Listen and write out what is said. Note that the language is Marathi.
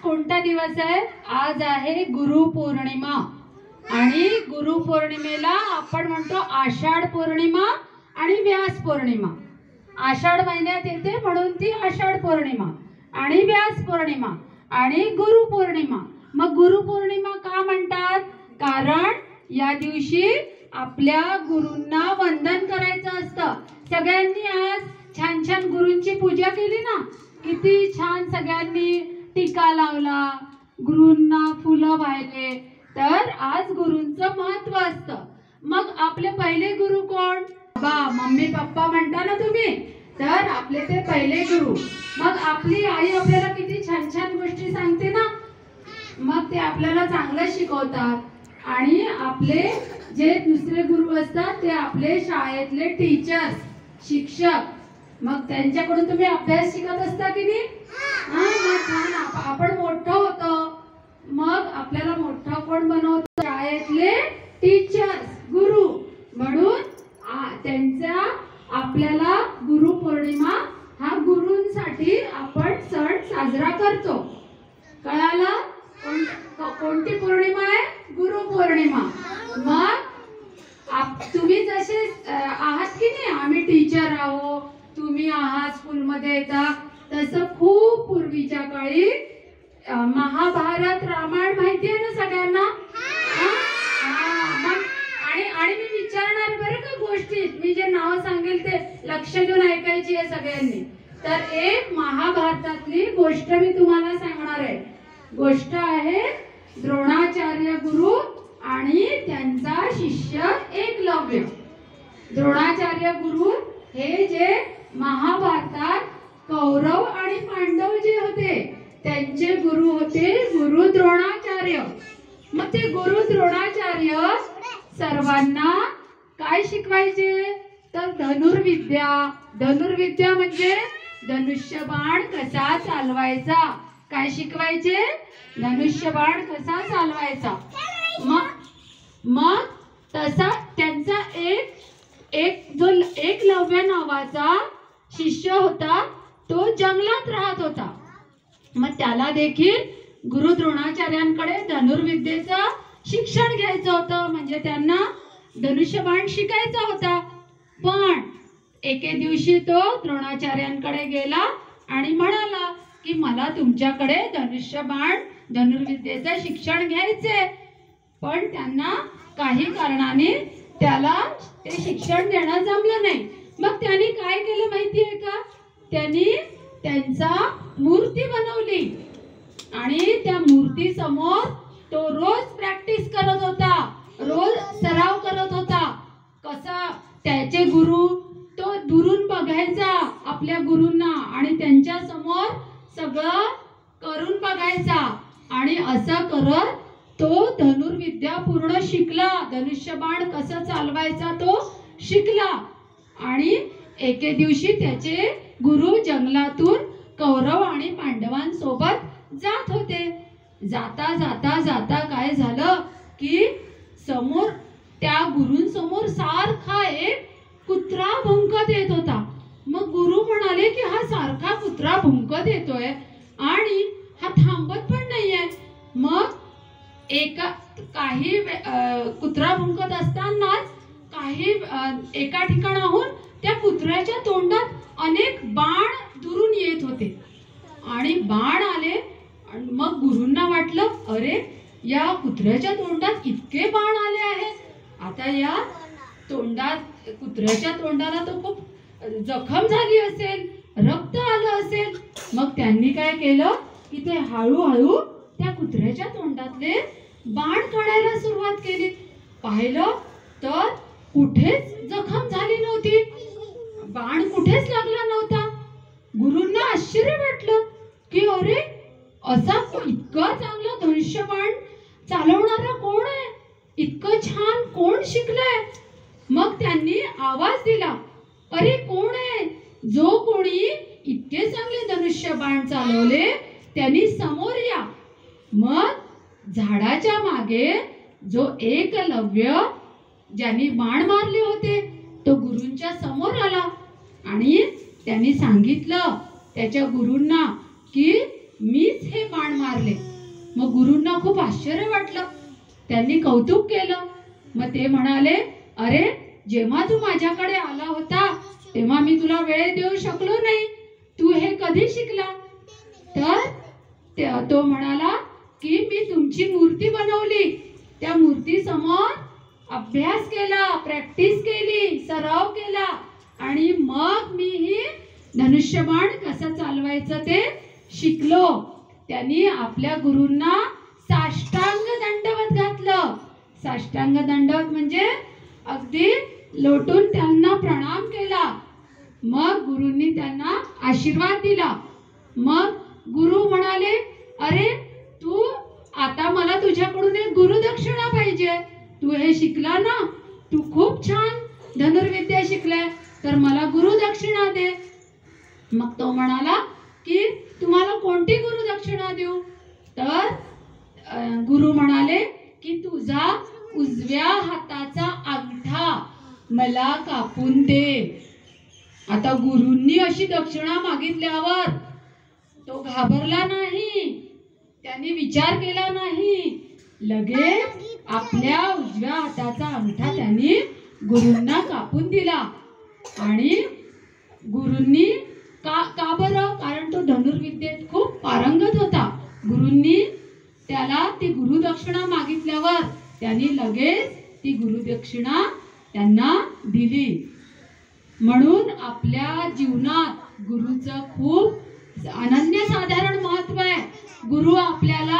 कोणता दिवस आहे? आज आहे गुरुपौर्णिमा आणि गुरुपौर्णिमेला आपण म्हणतो आषाढ पौर्णिमा आणि व्यास पौर्णिमा. आषाढ महिन्यात येते म्हणून ती आषाढ पौर्णिमा आणि व्यास पौर्णिमा आणि गुरुपौर्णिमा. मग गुरुपौर्णिमा का म्हणतात? कारण या दिवशी आपल्या गुरूंना वंदन करायचं असतं. सगळ्यांनी आज छान छान गुरूंची पूजा केली ना, किती छान सगळ्यांनी टीका लावला, गुरूंना फुलं वाहिले. तर आज गुरूंचं महत्व असतं. मग आपले पहिले गुरु कोण? मम्मी पप्पा म्हणता ना तुम्ही, तर आपले ते पहिले गुरु. मग आपली आई आपल्याला किती छान छान गोष्टी सांगते ना, मग ते आपल्याला चांगलं शिकवतात. आणि आपले जे दुसरे गुरु असतात ते आपले शाळेतले टीचर्स, शिक्षक. मग त्यांच्याकडून तुम्ही अभ्यास शिकत असता की नाही? छान. आपण मोठं होतो, मग आपल्याला मोठं कोण बनवतं? शाळेतले टीचर्स, गुरु. म्हणून त्यांचा आपल्याला गुरुपौर्णिमा हा गुरूंसाठी आपण सण साजरा करतो. कळालं? कोणती पौर्णिमा आहे? गुरुपौर्णिमा. मग तुम्ही जसे आहात की नाही, आम्ही टीचर आहोत, तुम्ही आहात स्कूलमध्ये येता, तसं खूप पूर्वीच्या काळी महाभारत रामायण माहिती आहे ना सगळ्यांना? आणि मी विचारणार बरं का गोष्टी, मी जे नाव सांगेल ते लक्ष देऊन ऐकायची आहे सगळ्यांनी. तर एक महाभारतातली गोष्ट मी तुम्हाला सांगणार आहे. गोष्ट आहे द्रोणाचार्य गुरु आणि त्यांचा शिष्य एकलव्य. द्रोणाचार्य गुरु हे जे महाभारतात कौरव आणि पांडव जे होते त्यांचे गुरु होते गुरु द्रोणाचार्य. मग ते गुरु द्रोणाचार्य सर्वांना काय शिकवायचे? तर धनुर्विद्या. धनुर्विद्या म्हणजे धनुष्यबाण कसा चालवायचा. काय शिकवायचे? धनुष्यबाण कसा चालवायचा. मग तसा त्यांचा जो एकलव्य नावाचा शिष्य होता तो जंगलात राहत होता. मग त्याला देखील गुरु द्रोणाचार्यांकडे धनुर्विद्येचं शिक्षण घ्यायचं होतं, म्हणजे त्यांना धनुष्यबाण शिकायचा होता. पण एके दिवशी तो द्रोणाचार्यांकडे गेला आणि म्हणाला की मला तुमच्याकडे धनुर्विद्येचं शिक्षण घ्यायचे. पण त्यांना काही कारणाने त्याला ते शिक्षण देणं जमलं नाही. मग त्यांनी काय केलं माहिती आहे का? त्यांनी त्यांचा मूर्ती बनवली आणि त्या मूर्ती समोर तो रोज प्रॅक्टिस करत होता, रोज सराव करत होता. कसा त्याचे गुरु तो दुरून बघायचा आपल्या गुरूंना आणि त्यांच्या समोर सगळं करून बघायचा. आणि असं करत तो धनुर्विद्या पूर्ण शिकला. धनुष्यबाण कसं चालवायचा तो शिकला. आणि एके दिवशी त्याचे गुरु जंगलातून कौरव आणि पांडवांसोबत जात होते. जाता जाता जाता काय झालं की समोर त्या गुरूंसमोर सारखा एक कुत्रा भुंकत येत होता. मग गुरु म्हणाले की हा सारखा कुत्रा भुंकत येतोय आणि हा थांबत पण नाहीये. मग कुत्रा भुंकत असतानाच एका ठिकाणाहून त्या कुत्र्याच्या तोंडात अनेक बाण दुरून येत होते आणि बाण आले. मग गुरूंना वाटलं अरे या कुत्र्याच्या तोंडात इतके बाण आले आहेत, आता या कुत्र्याच्या तोंडाला तो खूप जखम झाली असेल, रक्त आलं असेल. मग त्यांनी काय केलं की ते हळूहळू त्या कुत्र्याच्या तोंडातले बाण काढायला सुरुवात केली. पाहिलं तर कुठेच जखम झाली नव्हती, बाण कुठेच लागला नव्हता. गुरूंना आश्चर्य वाटलं की अरे असा इतका चांगला धनुष्यबाण चालवणारा कोण आहे, इतकं छान कोण शिकलंय. मग त्यांनी आवाज दिला अरे कोण आहे जो कोणी इतके चांगले धनुष्यबाण चालवले त्यांनी समोर या. मग झाडाच्या मागे जो एकलव्य ज्यांनी बाण मारले होते तो गुरूंच्या समोर आला आणि त्यांनी सांगितलं त्याच्या गुरूंना की मीच हे बाण मारले. मग गुरूंना खूप आश्चर्य वाटलं. त्यांनी कौतुक केलं. मग ते म्हणाले, अरे जेव्हा तू माझ्याकडे आला होता तेव्हा मी तुला वेळ देऊ शकलो नाही. तू हे कधी शिकला? तर तो म्हणाला की मी तुमची मूर्ती बनवली. त्या मूर्ती समोर अभ्यास केला, प्रॅक्टिस केली, सराव केला आणि मग मी ही धनुष्यबाण कसं चालवायचं ते शिकलो. त्यांनी आपल्या गुरूंना साष्टांग दंडवत घातलं. साष्टांग दंडवत म्हणजे अगदी लोटून त्यांना प्रणाम केला. मग गुरूंनी त्यांना आशीर्वाद दिला. मग गुरु म्हणाले, अरे तू आता मला तुझ्याकडून एक गुरुदक्षिणा पाहिजे. तू हे शिकला ना, तू खूप छान धनुर्विद्या शिकलाय, तर मला गुरुदक्षिणा दे. मग तो म्हणाला की तुम्हाला कोणती गुरुदक्षिणा देऊ? तर गुरु म्हणाले की तुझा उजव्या हाताचा अंगठा मला कापून दे. आता गुरूंनी अशी दक्षिणा मागितल्यावर तो घाबरला नाही, त्यांनी विचार केला नाही. लगेच आपल्या उजव्या हाताचा अंगठा त्यांनी गुरूंना कापून दिला. आणि गुरूंनी का बरं? कारण तो धनुर्विद्येत खूप पारंगत होता. गुरूंनी त्याला ती गुरुदक्षिणा मागितल्यावर त्यांनी लगेच ती गुरुदक्षिणा त्यांना दिली. म्हणून आपल्या जीवनात गुरुचं खूप अनन्यसाधारण महत्त्व आहे. गुरु आपल्याला